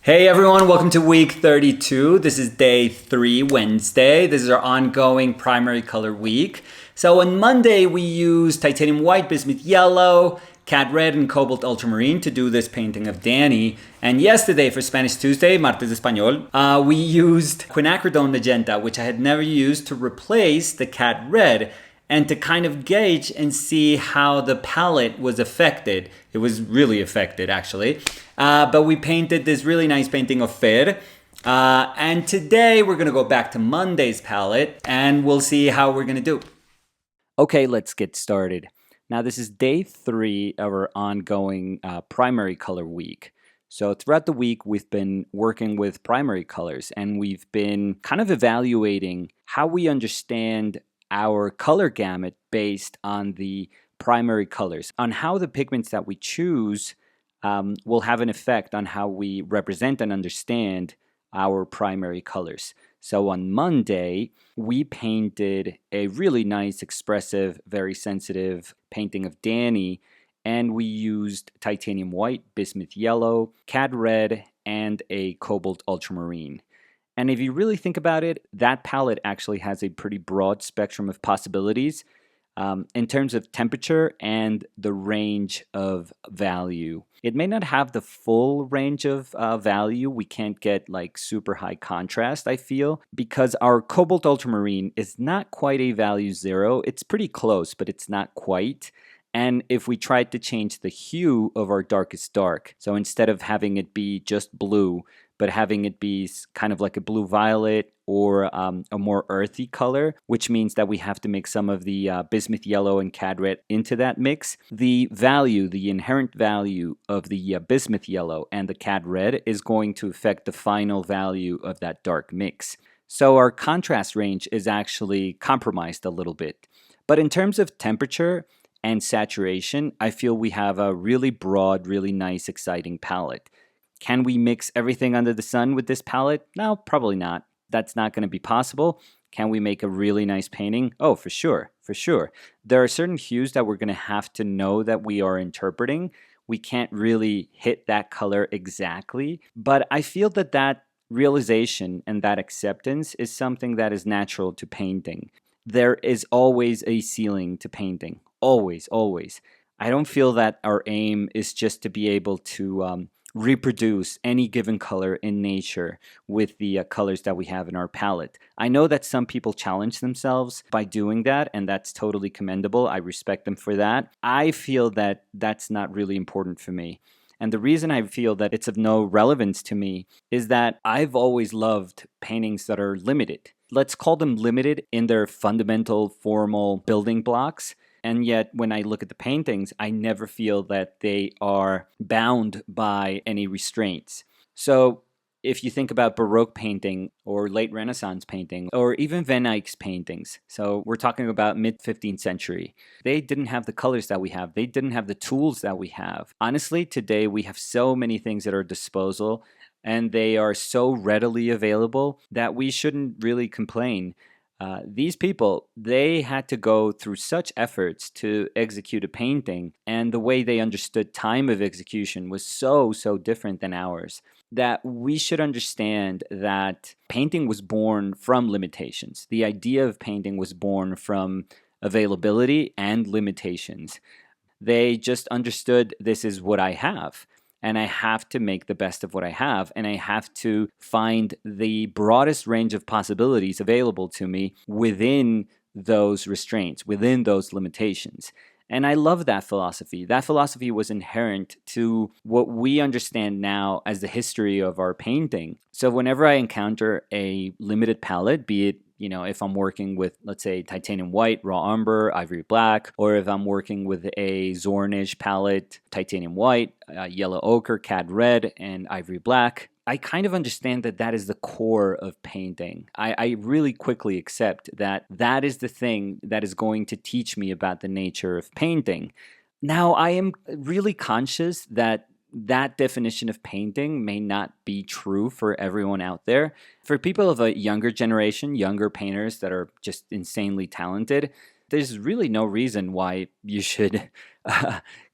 Hey everyone, welcome to week 32. This is day 3, Wednesday. This is our ongoing primary color week. So on Monday we used titanium white, bismuth yellow, cad red, and cobalt ultramarine to do this painting of Danny. And yesterday for Spanish Tuesday, Martes Español, we used quinacridone magenta, which I had never used, to replace the cad red and to kind of gauge and see how the palette was affected. It was really affected, actually. But we painted this really nice painting of Fer. And today we're going to go back to Monday's palette and we'll see how we're going to do. Okay, let's get started. Now, this is day 3 of our ongoing primary color week. So throughout the week, we've been working with primary colors and we've been kind of evaluating how we understand our color gamut based on the primary colors, on how the pigments that we choose will have an effect on how we represent and understand our primary colors. So on Monday, we painted a really nice, expressive, very sensitive painting of Danny, and we used titanium white, bismuth yellow, cad red, and a cobalt ultramarine. And if you really think about it, that palette actually has a pretty broad spectrum of possibilities in terms of temperature and the range of value. It may not have the full range of value. We can't get like super high contrast, I feel, because our cobalt ultramarine is not quite a value 0. It's pretty close, but it's not quite. And if we tried to change the hue of our darkest dark, so instead of having it be just blue, but having it be kind of like a blue-violet or a more earthy color, which means that we have to mix some of the bismuth yellow and cad red into that mix. The value, the inherent value of the bismuth yellow and the cad red is going to affect the final value of that dark mix. So our contrast range is actually compromised a little bit. But in terms of temperature and saturation, I feel we have a really broad, really nice, exciting palette. Can we mix everything under the sun with this palette? No, probably not. That's not going to be possible. Can we make a really nice painting? Oh, for sure, for sure. There are certain hues that we're going to have to know that we are interpreting. We can't really hit that color exactly, but I feel that that realization and that acceptance is something that is natural to painting. There is always a ceiling to painting. Always, always. I don't feel that our aim is just to be able to reproduce any given color in nature with the colors that we have in our palette. I know that some people challenge themselves by doing that, and that's totally commendable. I respect them for that. I feel that that's not really important for me. And the reason I feel that it's of no relevance to me is that I've always loved paintings that are limited. Let's call them limited in their fundamental formal building blocks. And yet, when I look at the paintings, I never feel that they are bound by any restraints. So if you think about Baroque painting or late Renaissance painting or even Van Eyck's paintings, so we're talking about mid-15th century, they didn't have the colors that we have. They didn't have the tools that we have. Honestly, today we have so many things at our disposal and they are so readily available that we shouldn't really complain. These people, they had to go through such efforts to execute a painting, and the way they understood time of execution was so different than ours, that we should understand that painting was born from limitations. The idea of painting was born from availability and limitations. They just understood, this is what I have. And I have to make the best of what I have, and I have to find the broadest range of possibilities available to me within those restraints, within those limitations. And I love that philosophy. That philosophy was inherent to what we understand now as the history of our painting. So whenever I encounter a limited palette, be it if I'm working with, let's say, titanium white, raw umber, ivory black, or if I'm working with a Zornish palette, titanium white, yellow ochre, cad red, and ivory black, I kind of understand that that is the core of painting. I really quickly accept that that is the thing that is going to teach me about the nature of painting. Now, I am really conscious that that definition of painting may not be true for everyone out there. For people of a younger generation, younger painters that are just insanely talented, there's really no reason why you should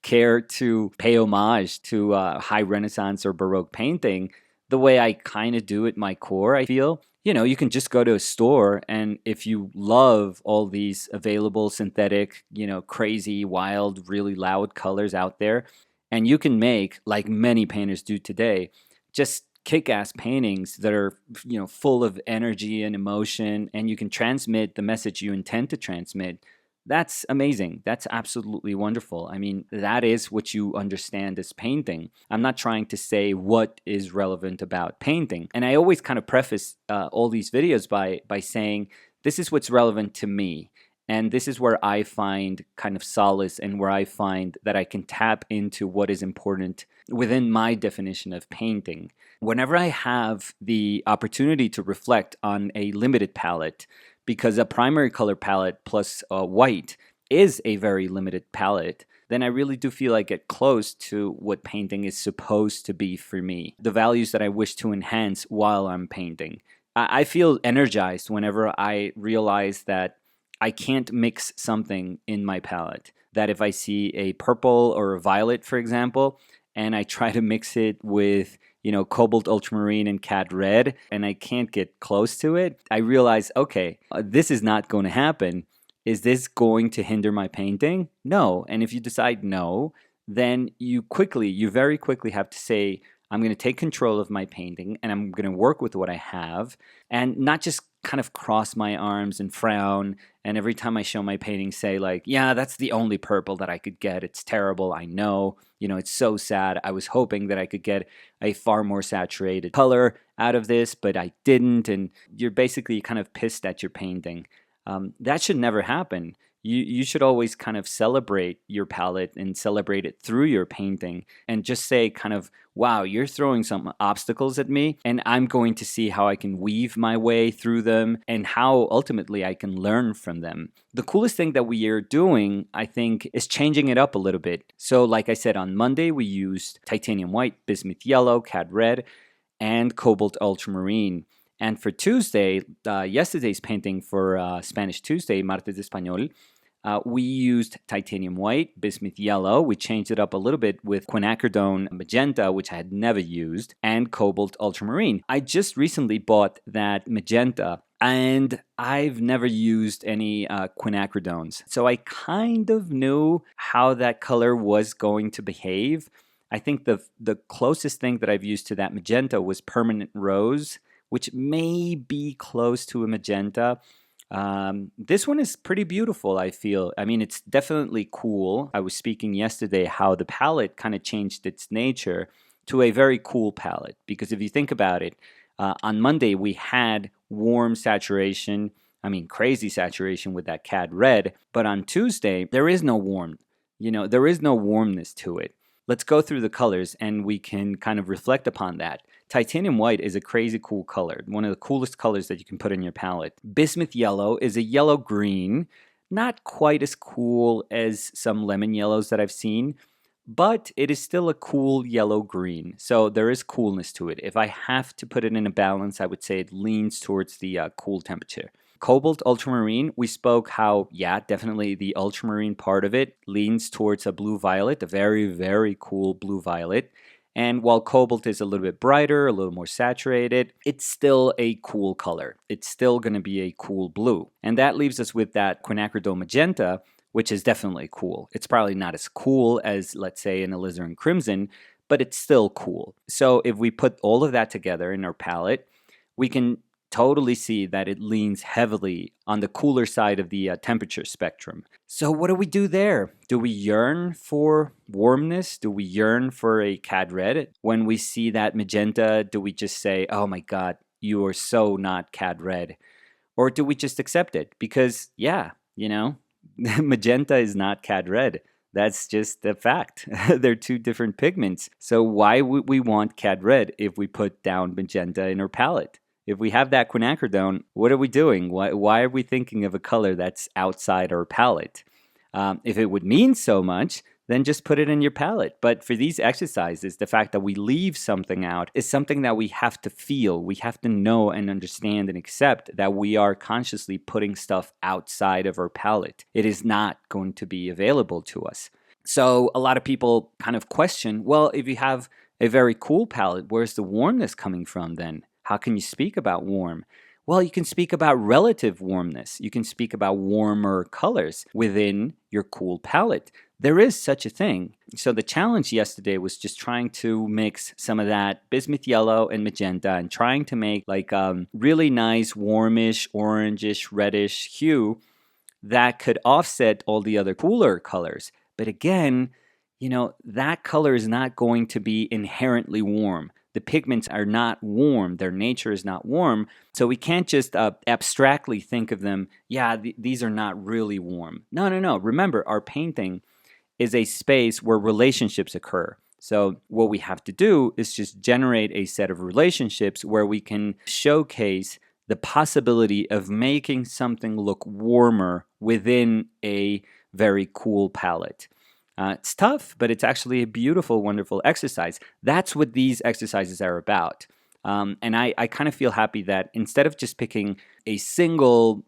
care to pay homage to high Renaissance or Baroque painting the way I kind of do at my core, I feel. You can just go to a store, and if you love all these available synthetic, crazy, wild, really loud colors out there, and you can make, like many painters do today, just kick-ass paintings that are, full of energy and emotion, and you can transmit the message you intend to transmit. That's amazing. That's absolutely wonderful. I mean, that is what you understand as painting. I'm not trying to say what is relevant about painting. And I always kind of preface all these videos by saying, this is what's relevant to me. And this is where I find kind of solace, and where I find that I can tap into what is important within my definition of painting. Whenever I have the opportunity to reflect on a limited palette, because a primary color palette plus white is a very limited palette, then I really do feel I get close to what painting is supposed to be for me, the values that I wish to enhance while I'm painting. I feel energized whenever I realize that I can't mix something in my palette. That if I see a purple or a violet, for example, and I try to mix it with cobalt ultramarine and cad red, and I can't get close to it, I realize, okay, this is not going to happen. Is this going to hinder my painting? No. And if you decide no, then you very quickly have to say, I'm going to take control of my painting, and I'm going to work with what I have, and not just kind of cross my arms and frown, and every time I show my painting say like, yeah, that's the only purple that I could get. It's terrible, I know. It's so sad. I was hoping that I could get a far more saturated color out of this, but I didn't, and you're basically kind of pissed at your painting. That should never happen. You should always kind of celebrate your palette and celebrate it through your painting, and just say kind of, wow, you're throwing some obstacles at me, and I'm going to see how I can weave my way through them and how ultimately I can learn from them. The coolest thing that we are doing, I think, is changing it up a little bit. So like I said, on Monday, we used titanium white, bismuth yellow, cad red, and cobalt ultramarine. And for Tuesday, yesterday's painting for Spanish Tuesday, Martes de Español, we used titanium white, bismuth yellow. We changed it up a little bit with quinacridone magenta, which I had never used, and cobalt ultramarine. I just recently bought that magenta, and I've never used any quinacridones. So I kind of knew how that color was going to behave. I think the closest thing that I've used to that magenta was permanent rose, which may be close to a magenta. This one is pretty beautiful, I feel. I mean, it's definitely cool. I was speaking yesterday how the palette kind of changed its nature to a very cool palette. Because if you think about it, on Monday we had warm saturation, crazy saturation with that cad red. But on Tuesday, there is no warmth. There is no warmness to it. Let's go through the colors and we can kind of reflect upon that. Titanium white is a crazy cool color, one of the coolest colors that you can put in your palette. Bismuth yellow is a yellow-green, not quite as cool as some lemon yellows that I've seen, but it is still a cool yellow-green, so there is coolness to it. If I have to put it in a balance, I would say it leans towards the cool temperature. Cobalt ultramarine, we spoke how, yeah, definitely the ultramarine part of it leans towards a blue-violet, a very, very cool blue-violet. And while cobalt is a little bit brighter, a little more saturated, it's still a cool color. It's still going to be a cool blue. And that leaves us with that quinacridone magenta, which is definitely cool. It's probably not as cool as, let's say, an alizarin crimson, but it's still cool. So if we put all of that together in our palette, we can totally see that it leans heavily on the cooler side of the temperature spectrum. So what do we do there? Do we yearn for warmness? Do we yearn for a cad red? When we see that magenta, do we just say, oh my God, you are so not cad red? Or do we just accept it? Because yeah, magenta is not cad red. That's just a fact. They're two different pigments. So why would we want cad red if we put down magenta in our palette? If we have that quinacridone, what are we doing? Why are we thinking of a color that's outside our palette? If it would mean so much, then just put it in your palette. But for these exercises, the fact that we leave something out is something that we have to feel. We have to know and understand and accept that we are consciously putting stuff outside of our palette. It is not going to be available to us. So a lot of people kind of question, well, if you have A very cool palette, where's the warmness coming from then? How can you speak about warm? Well, you can speak about relative warmness. You can speak about warmer colors within your cool palette. There is such a thing. So the challenge yesterday was just trying to mix some of that bismuth yellow and magenta and trying to make like really nice warmish, orangish, reddish hue that could offset all the other cooler colors. But again, that color is not going to be inherently warm. The pigments are not warm. Their nature is not warm. So we can't just abstractly think of them, these are not really warm. No. Remember, our painting is a space where relationships occur. So what we have to do is just generate a set of relationships where we can showcase the possibility of making something look warmer within a very cool palette. It's tough, but it's actually a beautiful, wonderful exercise. That's what these exercises are about. And I kind of feel happy that instead of just picking a single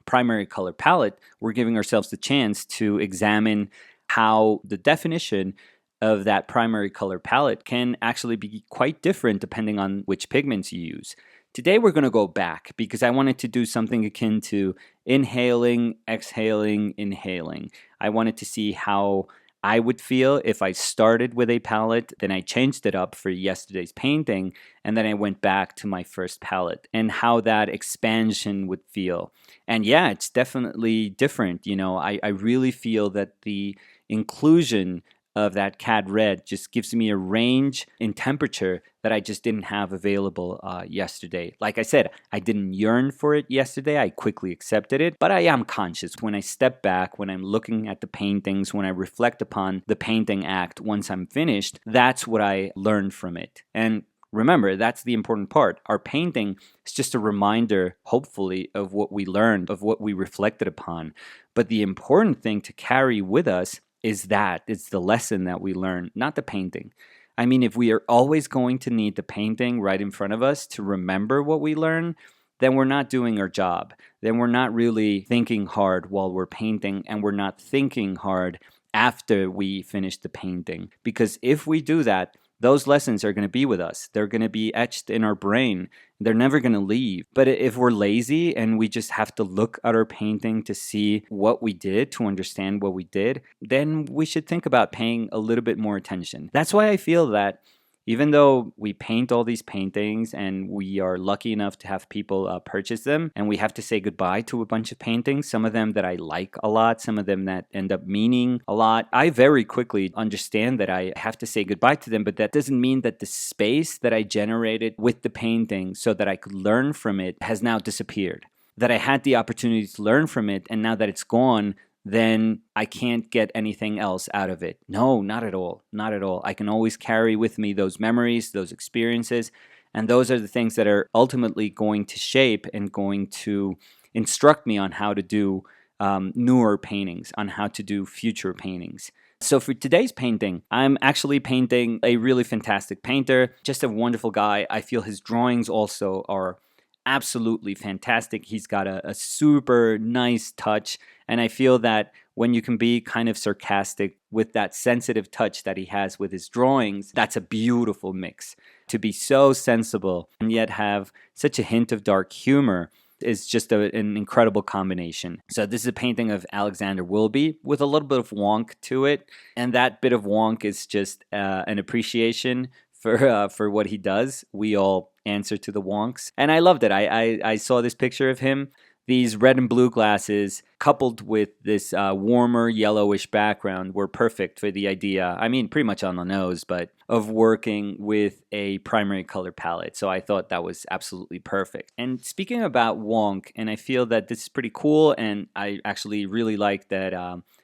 primary color palette, we're giving ourselves the chance to examine how the definition of that primary color palette can actually be quite different depending on which pigments you use. Today we're going to go back because I wanted to do something akin to inhaling, exhaling, inhaling. I wanted to see how I would feel if I started with a palette, then I changed it up for yesterday's painting, and then I went back to my first palette, and how that expansion would feel. And yeah, it's definitely different. I really feel that the inclusion of that cad red just gives me a range in temperature that I just didn't have available yesterday. Like I said, I didn't yearn for it yesterday. I quickly accepted it, but I am conscious when I step back, when I'm looking at the paintings, when I reflect upon the painting act once I'm finished, that's what I learned from it. And remember, that's the important part. Our painting is just a reminder, hopefully, of what we learned, of what we reflected upon. But the important thing to carry with us is that it's the lesson that we learn, not the painting. I mean, if we are always going to need the painting right in front of us to remember what we learn, then we're not doing our job. Then we're not really thinking hard while we're painting, and we're not thinking hard after we finish the painting. Because if we do that, those lessons are going to be with us. They're going to be etched in our brain. They're never going to leave. But if we're lazy and we just have to look at our painting to see what we did, to understand what we did, then we should think about paying a little bit more attention. That's why I feel that even though we paint all these paintings and we are lucky enough to have people purchase them, and we have to say goodbye to a bunch of paintings, some of them that I like a lot, some of them that end up meaning a lot, I very quickly understand that I have to say goodbye to them, but that doesn't mean that the space that I generated with the painting so that I could learn from it has now disappeared. That I had the opportunity to learn from it, and now that it's gone, then I can't get anything else out of it. No, not at all. Not at all. I can always carry with me those memories, those experiences, and those are the things that are ultimately going to shape and going to instruct me on how to do newer paintings, on how to do future paintings. So for today's painting, I'm actually painting a really fantastic painter, just a wonderful guy. I feel his drawings also are absolutely fantastic. He's got a super nice touch, and I feel that when you can be kind of sarcastic with that sensitive touch that he has with his drawings, that's a beautiful mix. To be so sensible and yet have such a hint of dark humor is just an incredible combination. So this is a painting of Alexander Wilby with a little bit of wonk to it, and that bit of wonk is just an appreciation for what he does. We all answer to the wonks, and I loved it. I saw this picture of him. These red and blue glasses coupled with this warmer yellowish background were perfect for the idea, I mean pretty much on the nose, but of working with a primary color palette. So I thought that was absolutely perfect. And speaking about wonk, and I feel that this is pretty cool, and I actually really like that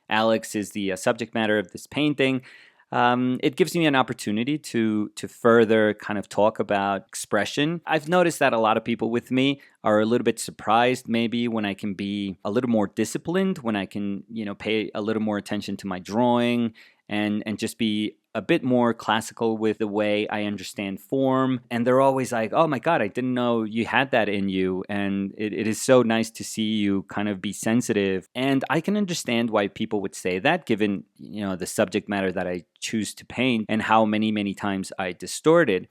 Alex is the subject matter of this painting. It gives me an opportunity to further kind of talk about expression. I've noticed that a lot of people with me are a little bit surprised maybe when I can be a little more disciplined, when I can, pay a little more attention to my drawing and just be a bit more classical with the way I understand form. And they're always like, oh my God, I didn't know you had that in you. And it is so nice to see you kind of be sensitive. And I can understand why people would say that, given, the subject matter that I choose to paint and how many, many times I distort it.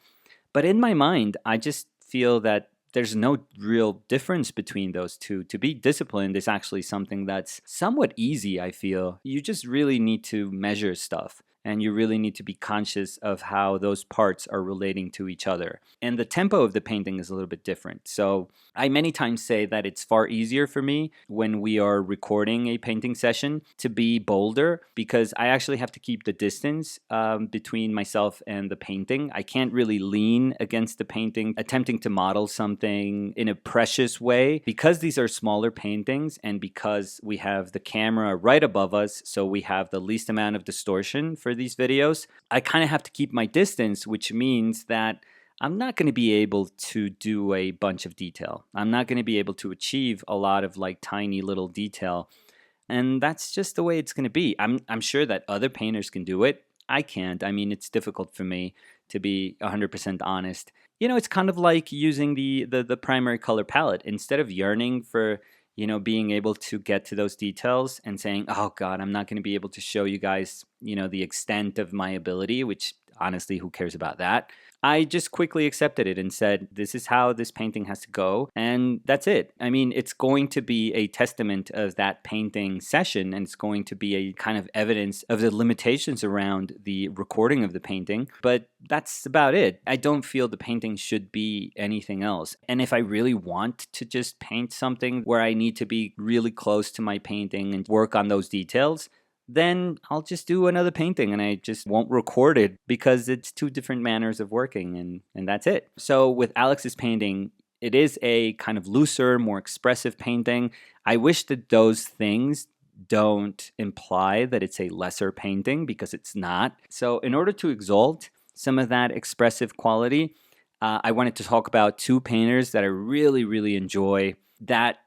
But in my mind, I just feel that there's no real difference between those two. To be disciplined is actually something that's somewhat easy, I feel. You just really need to measure stuff. And you really need to be conscious of how those parts are relating to each other. And the tempo of the painting is a little bit different. So I many times say that it's far easier for me when we are recording a painting session to be bolder, because I actually have to keep the distance between myself and the painting. I can't really lean against the painting, attempting to model something in a precious way. Because these are smaller paintings and because we have the camera right above us, so we have the least amount of distortion for these videos, I kind of have to keep my distance, which means that I'm not going to be able to do a bunch of detail. I'm not going to be able to achieve a lot of like tiny little detail. And that's just the way it's going to be. I'm sure that other painters can do it. I can't. I mean, it's difficult for me, to be 100% honest. It's kind of like using the primary color palette. Instead of yearning for being able to get to those details and saying, oh God, I'm not going to be able to show you guys, the extent of my ability, which honestly, who cares about that? I just quickly accepted it and said, this is how this painting has to go. And that's it. I mean, it's going to be a testament of that painting session, and it's going to be a kind of evidence of the limitations around the recording of the painting. But that's about it. I don't feel the painting should be anything else. And if I really want to just paint something where I need to be really close to my painting and work on those details, then I'll just do another painting and I just won't record it, because it's two different manners of working, and that's it. So with Alex's painting, it is a kind of looser, more expressive painting. I wish that those things don't imply that it's a lesser painting, because it's not. So in order to exalt some of that expressive quality, I wanted to talk about two painters that I really, really enjoy that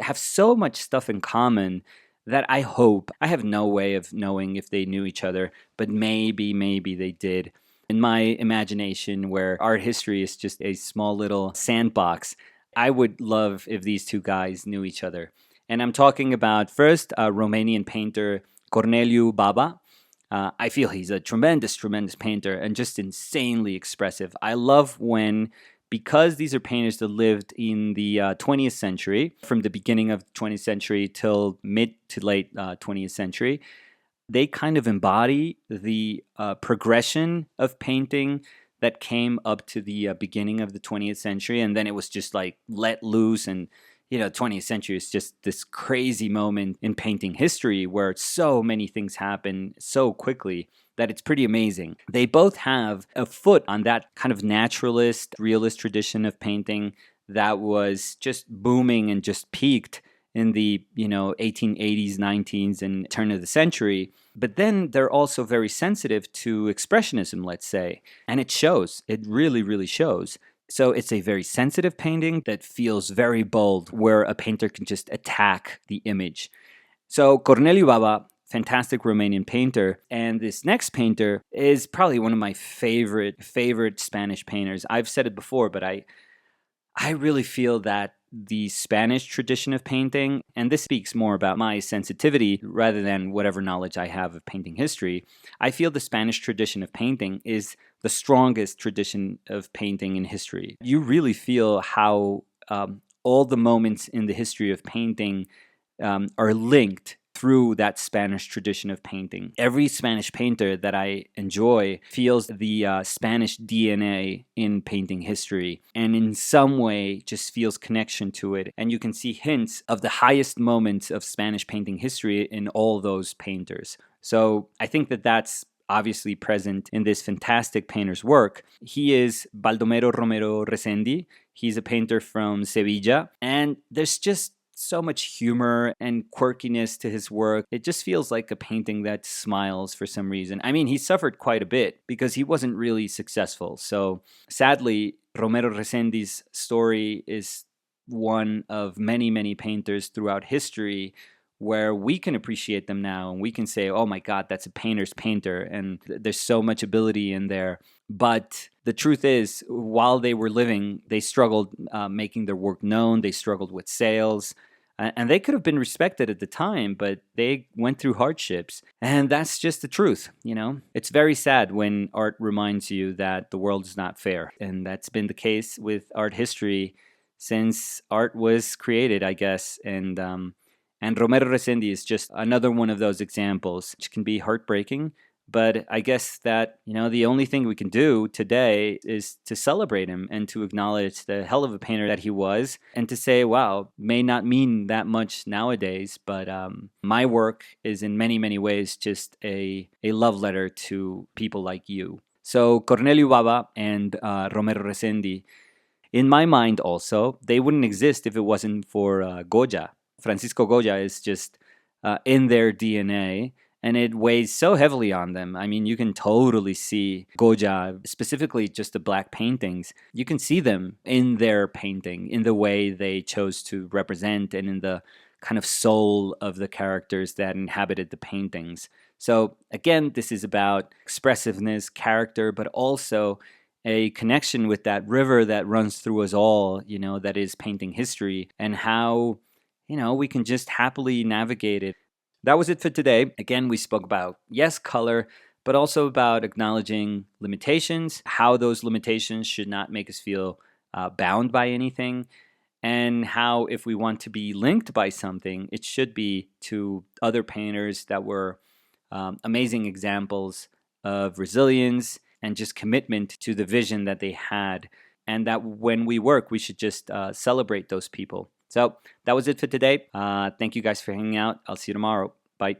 have so much stuff in common that I hope, I have no way of knowing if they knew each other, but maybe they did. In my imagination, where art history is just a small little sandbox, I would love if these two guys knew each other. And I'm talking about first Romanian painter Corneliu Baba. I feel he's a tremendous painter and just insanely expressive. I love when, because these are painters that lived in the 20th century, from the beginning of the 20th century till mid to late 20th century, they kind of embody the progression of painting that came up to the beginning of the 20th century. And then it was just like let loose. And, 20th century is just this crazy moment in painting history where so many things happen so quickly that it's pretty amazing. They both have a foot on that kind of naturalist, realist tradition of painting that was just booming and just peaked in the 1880s, 19s, and turn of the century. But then they're also very sensitive to expressionism, let's say, and it shows. It really, really shows. So it's a very sensitive painting that feels very bold, where a painter can just attack the image. So Corneliu Baba, fantastic Romanian painter, and this next painter is probably one of my favorite Spanish painters. I've said it before, but I really feel that the Spanish tradition of painting, and this speaks more about my sensitivity rather than whatever knowledge I have of painting history, I feel the Spanish tradition of painting is the strongest tradition of painting in history. You really feel how all the moments in the history of painting are linked through that Spanish tradition of painting. Every Spanish painter that I enjoy feels the Spanish DNA in painting history, and in some way just feels connection to it. And you can see hints of the highest moments of Spanish painting history in all those painters. So I think that that's obviously present in this fantastic painter's work. He is Baldomero Romero Resendi. He's a painter from Sevilla, and there's just so much humor and quirkiness to his work. It just feels like a painting that smiles for some reason. I mean, he suffered quite a bit because he wasn't really successful. So sadly, Romero Resendi's story is one of many, many painters throughout history where we can appreciate them now and we can say, oh my God, that's a painter's painter. And there's so much ability in there. But the truth is, while they were living, they struggled making their work known. They struggled with sales. And they could have been respected at the time, but they went through hardships. And that's just the truth, you know? It's very sad when art reminds you that the world is not fair. And that's been the case with art history since art was created, I guess. And Romero Resendi is just another one of those examples, which can be heartbreaking. But I guess that, you know, the only thing we can do today is to celebrate him and to acknowledge the hell of a painter that he was and to say, wow, may not mean that much nowadays, but my work is in many, many ways just a love letter to people like you. So Cornelio Baba and Romero Resendi, in my mind also, they wouldn't exist if it wasn't for Goya. Francisco Goya is just in their DNA. And it weighs so heavily on them. I mean, you can totally see Goya, specifically just the black paintings. You can see them in their painting, in the way they chose to represent and in the kind of soul of the characters that inhabited the paintings. So again, this is about expressiveness, character, but also a connection with that river that runs through us all, you know, that is painting history, and how, you know, we can just happily navigate it. That was it for today. Again, we spoke about, yes, color, but also about acknowledging limitations, how those limitations should not make us feel bound by anything, and how if we want to be linked by something, it should be to other painters that were amazing examples of resilience and just commitment to the vision that they had, and that when we work, we should just celebrate those people. So that was it for today. Thank you guys for hanging out. I'll see you tomorrow. Bye.